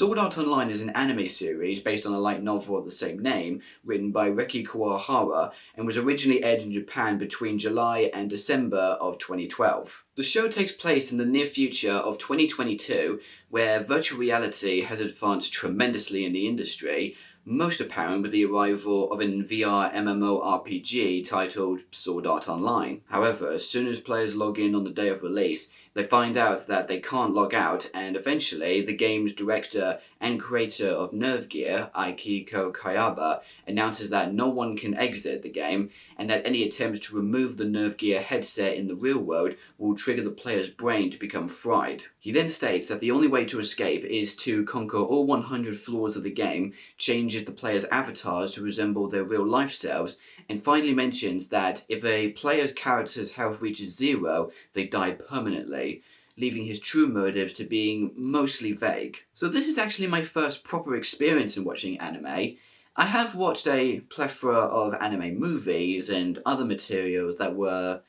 Sword Art Online is an anime series based on a light novel of the same name, written by Reki Kawahara, and was originally aired in Japan between July and December of 2012. The show takes place in the near future of 2022, where virtual reality has advanced tremendously in the industry, most apparent with the arrival of an VR MMORPG titled Sword Art Online. However, as soon as players log in on the day of release, they find out that they can't log out, and eventually the game's director and creator of Nerve Gear, Akihiko Kayaba, announces that no one can exit the game, and that any attempts to remove the Nerve Gear headset in the real world will trigger the player's brain to become fried. He then states that the only way to escape is to conquer all 100 floors of the game, changes the player's avatars to resemble their real life selves, and finally mentions that if a player's character's health reaches 0, they die permanently, leaving his true motives to being mostly vague. So this is actually my first proper experience in watching anime. I have watched a plethora of anime movies and other materials that were,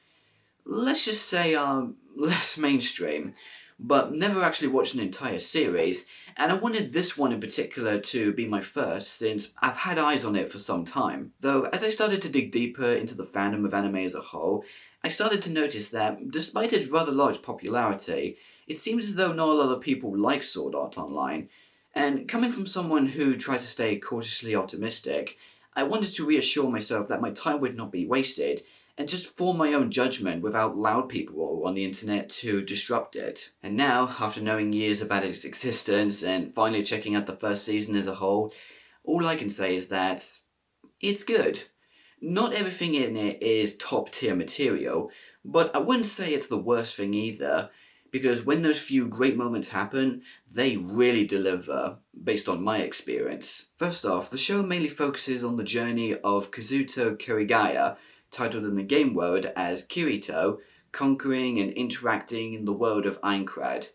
let's just say, less mainstream, but never actually watched an entire series, and I wanted this one in particular to be my first since I've had eyes on it for some time. Though as I started to dig deeper into the fandom of anime as a whole, I started to notice that despite its rather large popularity, it seems as though not a lot of people like Sword Art Online, and coming from someone who tries to stay cautiously optimistic, I wanted to reassure myself that my time would not be wasted, and just form my own judgment without loud people on the internet to disrupt it. And now, after knowing years about its existence and finally checking out the first season as a whole, all I can say is that it's good. Not everything in it is top tier material, but I wouldn't say it's the worst thing either, because when those few great moments happen, they really deliver, based on my experience. First off, the show mainly focuses on the journey of Kazuto Kirigaya, titled in the game world as Kirito, conquering and interacting in the world of Aincrad.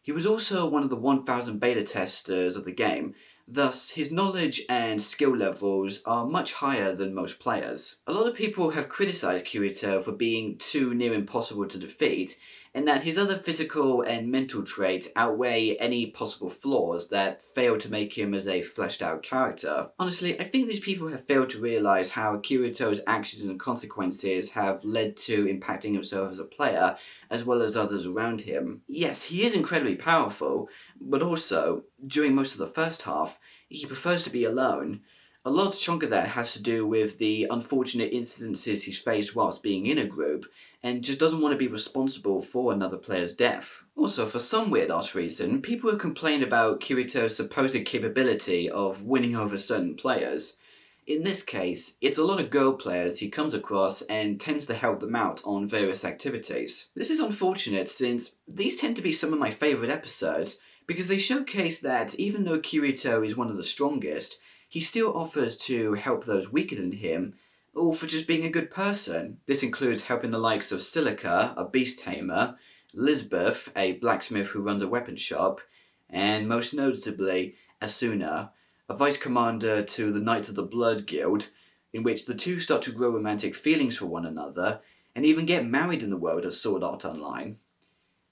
He was also one of the 1000 beta testers of the game, thus his knowledge and skill levels are much higher than most players. A lot of people have criticised Kirito for being too near impossible to defeat, and that his other physical and mental traits outweigh any possible flaws that fail to make him as a fleshed out character. Honestly, I think these people have failed to realise how Kirito's actions and consequences have led to impacting himself as a player, as well as others around him. Yes, he is incredibly powerful, but also, during most of the first half, he prefers to be alone. A large chunk of that has to do with the unfortunate incidences he's faced whilst being in a group, and just doesn't want to be responsible for another player's death. Also, for some weird-ass reason, people have complained about Kirito's supposed capability of winning over certain players. In this case, it's a lot of girl players he comes across and tends to help them out on various activities. This is unfortunate since these tend to be some of my favourite episodes, because they showcase that even though Kirito is one of the strongest, he still offers to help those weaker than him, all for just being a good person. This includes helping the likes of Silica, a beast tamer, Lisbeth, a blacksmith who runs a weapon shop, and most noticeably, Asuna, a vice commander to the Knights of the Blood Guild, in which the two start to grow romantic feelings for one another, and even get married in the world of Sword Art Online.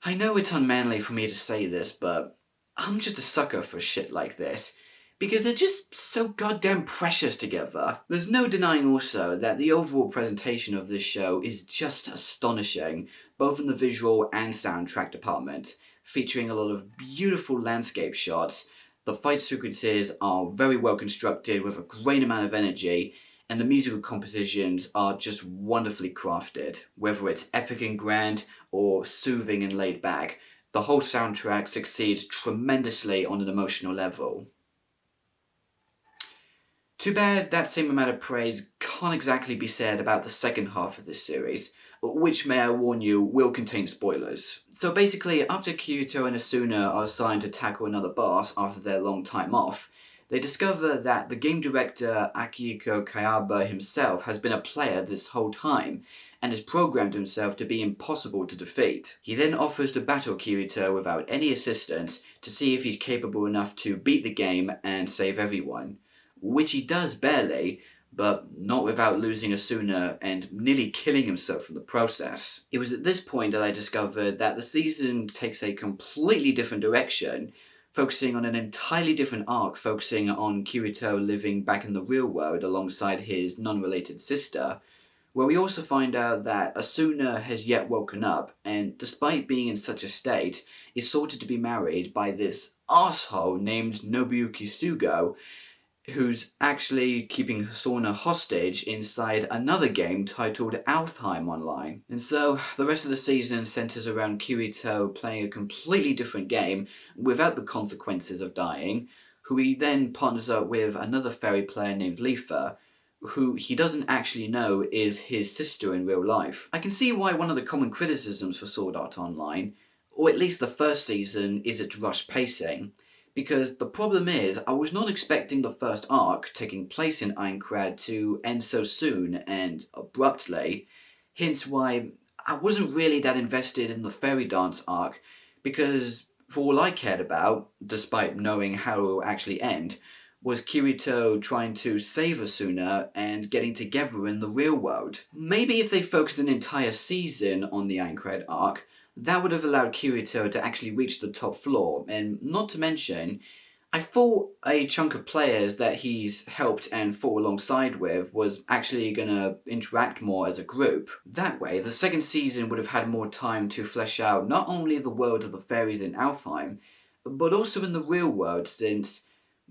I know it's unmanly for me to say this, but I'm just a sucker for shit like this, because they're just so goddamn precious together. There's no denying also that the overall presentation of this show is just astonishing, both in the visual and soundtrack department, featuring a lot of beautiful landscape shots. The fight sequences are very well constructed with a great amount of energy, and the musical compositions are just wonderfully crafted. Whether it's epic and grand or soothing and laid back, the whole soundtrack succeeds tremendously on an emotional level. Too bad that same amount of praise can't exactly be said about the second half of this series, which, may I warn you, will contain spoilers. So basically, after Kirito and Asuna are assigned to tackle another boss after their long time off, they discover that the game director Akihiko Kayaba himself has been a player this whole time, and has programmed himself to be impossible to defeat. He then offers to battle Kirito without any assistance to see if he's capable enough to beat the game and save everyone. Which he does barely, but not without losing Asuna and nearly killing himself in the process. It was at this point that I discovered that the season takes a completely different direction, focusing on an entirely different arc, focusing on Kirito living back in the real world alongside his non-related sister, where we also find out that Asuna has yet woken up, and despite being in such a state, is sorted to be married by this asshole named Nobuyuki Sugo, who's actually keeping Hasuna hostage inside another game titled Alfheim Online. And so, the rest of the season centers around Kirito playing a completely different game without the consequences of dying, who he then partners up with another fairy player named Lifa, who he doesn't actually know is his sister in real life. I can see why one of the common criticisms for Sword Art Online, or at least the first season, is its rush pacing. Because the problem is, I was not expecting the first arc taking place in Aincrad to end so soon and abruptly, hence why I wasn't really that invested in the fairy dance arc, because for all I cared about, despite knowing how it will actually end, was Kirito trying to save Asuna and getting together in the real world. Maybe if they focused an entire season on the Aincrad arc, that would have allowed Kirito to actually reach the top floor, and not to mention, I thought a chunk of players that he's helped and fought alongside with was actually gonna interact more as a group. That way, the second season would have had more time to flesh out not only the world of the fairies in Alfheim, but also in the real world, since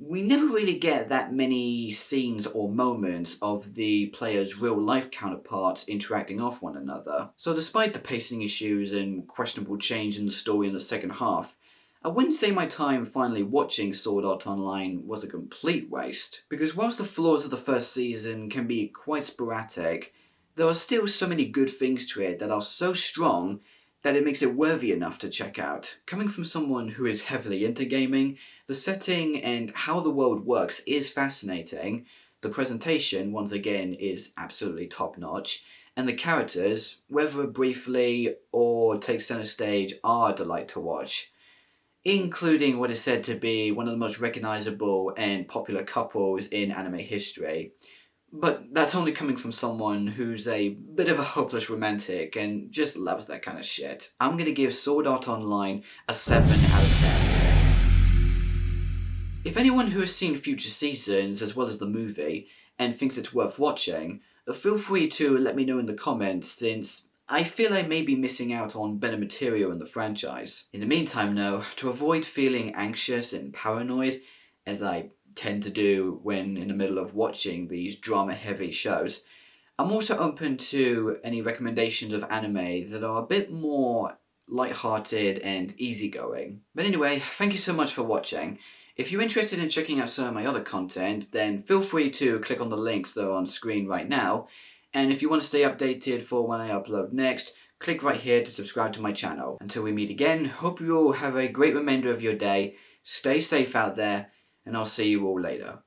we never really get that many scenes or moments of the players' real-life counterparts interacting off one another. So despite the pacing issues and questionable change in the story in the second half, I wouldn't say my time finally watching Sword Art Online was a complete waste. Because whilst the flaws of the first season can be quite sporadic, there are still so many good things to it that are so strong that it makes it worthy enough to check out. Coming from someone who is heavily into gaming, the setting and how the world works is fascinating, the presentation, once again, is absolutely top-notch, and the characters, whether briefly or take center stage, are a delight to watch, including what is said to be one of the most recognizable and popular couples in anime history. But that's only coming from someone who's a bit of a hopeless romantic and just loves that kind of shit. I'm gonna give Sword Art Online a 7 out of 10. If anyone who has seen future seasons as well as the movie and thinks it's worth watching, feel free to let me know in the comments, since I feel I may be missing out on better material in the franchise. In the meantime though, to avoid feeling anxious and paranoid, as I tend to do when in the middle of watching these drama-heavy shows, I'm also open to any recommendations of anime that are a bit more light-hearted and easygoing. But anyway, thank you so much for watching. If you're interested in checking out some of my other content, then feel free to click on the links that are on screen right now. And if you want to stay updated for when I upload next, click right here to subscribe to my channel. Until we meet again, hope you all have a great remainder of your day, stay safe out there, and I'll see you all later.